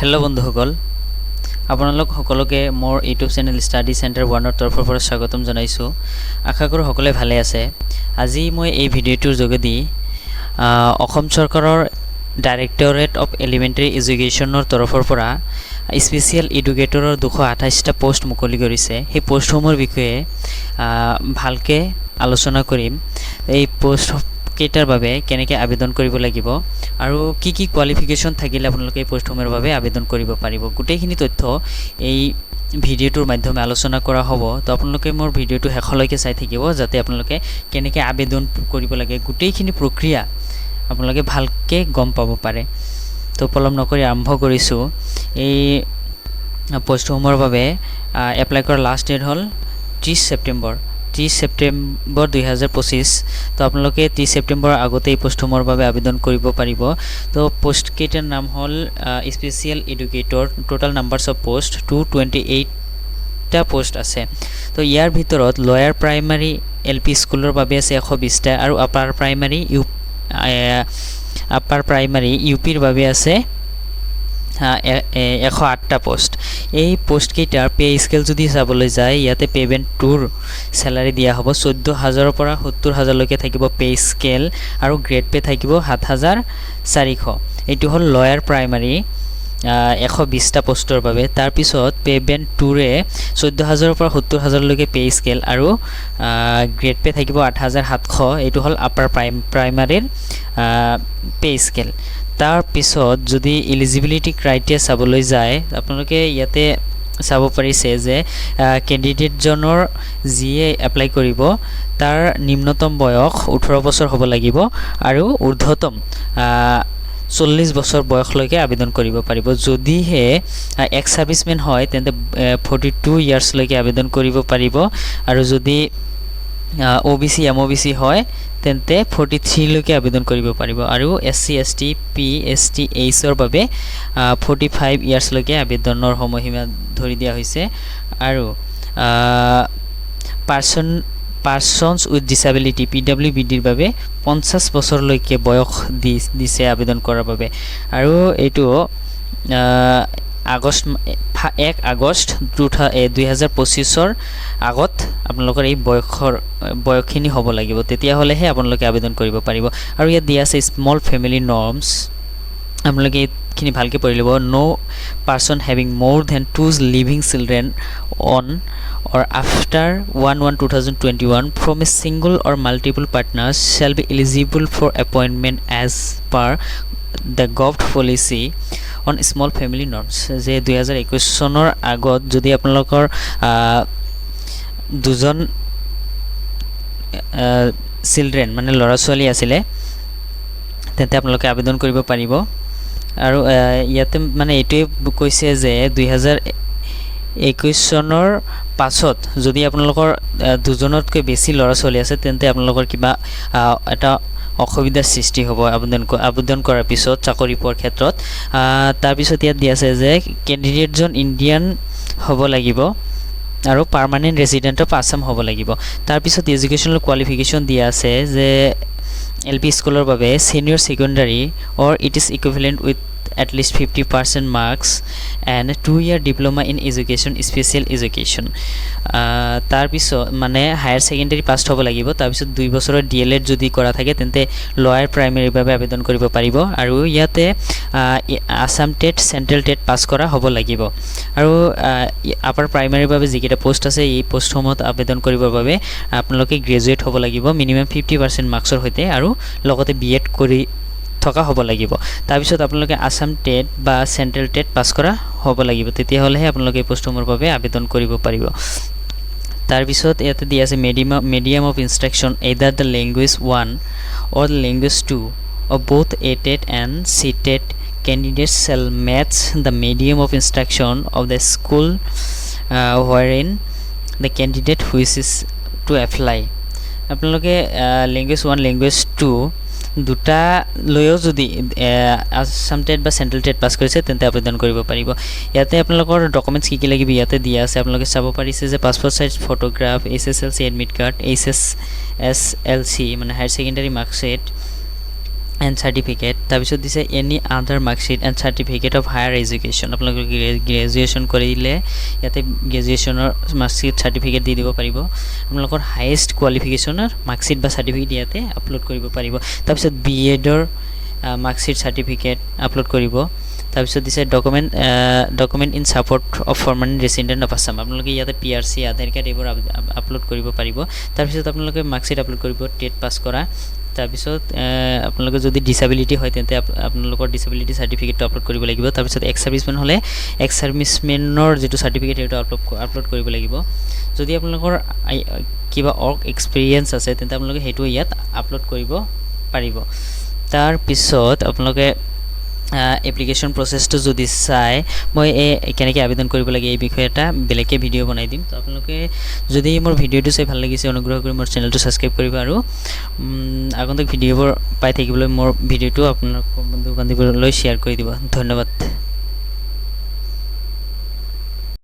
Hello' বন্ধুসকল, আপোনালোক সকলোকে মোৰ ইউটিউব চেনেল ষ্টাডি চেণ্টাৰ 1ৰ তৰফৰ পৰা স্বাগতম জনাইছোঁ। আশা কৰোঁ সকলোৱে ভালে আছে। আজি মই এই ভিডিঅ'টোৰ যোগেদি অসম চৰকাৰৰ ডাইৰেক্টৰেট অফ এলিমেণ্টাৰী এডুকেশ্যনৰ তৰফৰ পৰা স্পেচিয়েল এডুকেটৰৰ 228টা পোষ্ট মুকলি কৰিছে। সেই পোষ্টসমূহৰ বিষয়ে ভালকৈ আলোচনা কৰিম। এই পোষ্ট কেইটাৰ বাবে কেনেকৈ আবেদন কৰিব লাগিব আৰু কি কি কোৱালিফিকেশ্যন থাকিলে আপোনালোকে এই পোষ্টসমূহৰ বাবে আবেদন কৰিব পাৰিব, গোটেইখিনি তথ্য এই ভিডিঅ'টোৰ মাধ্যমে আলোচনা কৰা হ'ব। তো আপোনালোকে মোৰ ভিডিঅ'টো শেষলৈকে চাই থাকিব, যাতে আপোনালোকে কেনেকৈ আবেদন কৰিব লাগে গোটেইখিনি প্ৰক্ৰিয়া আপোনালোকে ভালকৈ গম পাব পাৰে। তো পলম নকৰি আৰম্ভ কৰিছোঁ। এই পোষ্টসমূহৰ বাবে এপ্লাই কৰাৰ লাষ্ট ডেট হ'ল 30 ছেপ্টেম্বৰ 2025। তো আপোনালোকে 30 ছেপ্টেম্বৰৰ আগতে এই পোষ্টসমূহৰ বাবে আবেদন কৰিব পাৰিব। তো পোষ্টকেইটাৰ নাম হ'ল special educator. Total numbers of post 228টা পোষ্ট আছে। তো ইয়াৰ ভিতৰত লয়াৰ প্ৰাইমাৰী LP স্কুলৰ বাবে আছে 120টা আৰু আপাৰ প্ৰাইমাৰী UPৰ বাবে আছে 108টা পোষ্ট। এই পোষ্টকেইটাৰ পে স্কেল যদি চাবলৈ যায়, ইয়াতে পে'মেণ্ট 2ৰ চেলাৰী দিয়া হ'ব 14,000ৰ পৰা 70,000লৈকে থাকিব পে স্কেল, আৰু গ্ৰেড পে থাকিব 7,400। এইটো হ'ল লয়াৰ প্ৰাইমাৰী 120টা পোষ্টৰ বাবে। তাৰপিছত পে'মেণ্ট 2ৰে 14,000ৰ পৰা 70,000লৈকে পে স্কেল আৰু গ্ৰেড পে থাকিব 8,700। এইটো হ'ল আপাৰ প্ৰাইমাৰীৰ পে স্কেল। তাৰপিছত যদি এলিজিবিলিটি ক্ৰাইটেৰিয়া চাবলৈ যায়, আপোনালোকে ইয়াতে চাব পাৰিছে যে কেণ্ডিডেটজনৰ যিয়ে এপ্লাই কৰিব তাৰ নিম্নতম বয়স 18 বছৰ হ'ব লাগিব আৰু ঊৰ্ধ্বতম 40 বছৰ বয়সলৈকে আবেদন কৰিব পাৰিব। যদিহে এক্স ছাৰ্ভিচমেন হয় তেন্তে 42 ইয়াৰ্ছলৈকে আবেদন কৰিব পাৰিব, আৰু যদি OBC MOBC হয় তেন্তে 43লৈকে আবেদন কৰিব পাৰিব, আৰু SC ST PST এইচৰ বাবে 45 ইয়াৰ্ছলৈকে আবেদনৰ সময়সীমা ধৰি দিয়া হৈছে। আৰু পাৰ্চনছ উইথ ডিছেবিলিটি PWBDৰ বাবে 50 বছৰলৈকে বয়স দিছে আবেদন কৰাৰ বাবে। আৰু এইটো 1 আগষ্ট 2025ৰ আগত আপোনালোকৰ এই বয়সখিনি হ'ব লাগিব, তেতিয়াহ'লেহে আপোনালোকে আবেদন কৰিব পাৰিব। আৰু ইয়াত দিয়া আছে স্মল ফেমিলি নৰ্মছ, আপোনালোকে এইখিনি ভালকৈ পঢ়ি ল'ব। No person having more than 2 living children on or after 1/1/2021 from a single or multiple partners shall be eligible for appointment as per the gov policy on small family norms। যে 2021 চনৰ আগত যদি আপোনালোকৰ দুজন চিলড্ৰেন মানে ল'ৰা ছোৱালী আছিলে তেন্তে আপোনালোকে আবেদন কৰিব পাৰিব। আৰু ইয়াতে মানে এইটোৱে কৈছে যে 2021 চনৰ পাছত যদি আপোনালোকৰ দুজনতকৈ বেছি ল'ৰা ছোৱালী আছে তেন্তে আপোনালোকৰ কিবা এটা অসুবিধাৰ সৃষ্টি হ'ব আবেদন কৰাৰ পিছত চাকৰি পোৱাৰ ক্ষেত্ৰত। তাৰপিছত ইয়াত দিয়া আছে যে কেণ্ডিডেটজন ইণ্ডিয়ান হ'ব লাগিব আৰু পাৰ্মানেণ্ট ৰেচিডেণ্ট অফ আছাম হ'ব লাগিব। তাৰপিছত এডুকেশ্যনেল কোৱালিফিকেশ্যন দিয়া আছে যে LP স্কুলৰ বাবে senior secondary or it is equivalent with at least 50% marks and 2-year diploma in education special education। তাৰপিছত মানে হায়াৰ ছেকেণ্ডাৰী পাছ হ'ব লাগিব। তাৰপিছত 2 বছৰৰ DLED যদি কৰা থাকে তেন্তে লয়াৰ প্ৰাইমেৰীৰ বাবে আবেদন কৰিব পাৰিব, আৰু ইয়াতে Assam TET central TET pass কৰা হ'ব লাগিব। আৰু আপাৰ প্ৰাইমেৰীৰ বাবে যিকেইটা পোষ্ট আছে এই পোষ্টসমূহত আবেদন কৰিবৰ বাবে আপোনালোকে গ্ৰেজুৱেট হ'ব লাগিব মিনিমাম 50% মাৰ্কছৰ সৈতে, আৰু লগতে BEd কৰি থকা হ'ব লাগিব। তাৰপিছত আপোনালোকে আছাম টেট বা চেণ্ট্ৰেল টেট পাছ কৰা হ'ব লাগিব, তেতিয়াহ'লেহে আপোনালোকে এই পোষ্টসমূহৰ বাবে আবেদন কৰিব পাৰিব। তাৰপিছত ইয়াতে দিয়া আছে medium of instruction either the language 1 or the language 2 of both A-TET and C-TET candidates shall match the medium of instruction of the school wherein the candidate wishes to apply। আপোনালোকে language 1 language 2 দুটা লৈও যদি Assam TET বা central TET pass কৰিছে তেন্তে আবেদন কৰিব পাৰিব। ইয়াতে আপোনালোকৰ ডকুমেণ্টছ কি লাগিব ইয়াতে দিয়া আছে, আপোনালোকে চাব পাৰিছে যে passport size photograph, SSLC admit card, HSSLC মানে higher secondary marksheet, and certificate, তাৰপিছত দিছে any other marksheet and certificate of higher education. আপোনালোকে গ্ৰেজুৱেশ্যন কৰিলে ইয়াতে গ্ৰেজুৱেশ্যনৰ মাৰ্কশ্বিট চাৰ্টিফিকেট দি দিব পাৰিব। আপোনালোকৰ হায়েষ্ট কোৱালিফিকেশ্যনৰ মাৰ্কশ্বিট বা চাৰ্টিফিকেট ইয়াতে আপলোড কৰিব পাৰিব। তাৰপিছত বি এডৰ মাৰ্কশ্বিট চাৰ্টিফিকেট আপলোড কৰিব। তাৰপিছত দিছে document in support of permanent resident of Assam. আপোনালোকে ইয়াতে PRC আধাৰ কাৰ্ড এইবোৰ আপলোড কৰিব পাৰিব। তাৰপিছত আপোনালোকে মাৰ্কশ্বিট আপলোড কৰিব টেট পাছ কৰা। তাৰপিছত আপোনালোকৰ যদি ডিছেবিলিটি হয় তেন্তে আপোনালোকৰ ডিছেবিলিটি চাৰ্টিফিকেটটো আপলোড কৰিব লাগিব। তাৰপিছত এক্স ছাৰ্ভিচমেন হ'লে এক্স ছাৰ্ভিচমেনৰ যিটো চাৰ্টিফিকেট সেইটো আপলোড কৰিব লাগিব। যদি আপোনালোকৰ কিবা ৱৰ্ক এক্সপিৰিয়েঞ্চ আছে তেন্তে আপোনালোকে সেইটো ইয়াত আপলোড কৰিব পাৰিব। তাৰপিছত আপোনালোকে এপ্লিকেশ্যন প্ৰচেছটো যদি চাই, মই কেনেকৈ আবেদন কৰিব লাগে এই বিষয়ে এটা বেলেগকৈ ভিডিঅ' বনাই দিম। তো আপোনালোকে যদি মোৰ ভিডিঅ'টো চাই ভাল লাগিছে অনুগ্ৰহ কৰি মোৰ চেনেলটো ছাবস্ক্ৰাইব কৰিব আৰু আগন্তুক ভিডিঅ'বোৰ পাই থাকিবলৈ মোৰ ভিডিঅ'টো আপোনালোকৰ বন্ধু বান্ধৱীলৈ শ্বেয়াৰ কৰি দিব। ধন্যবাদ।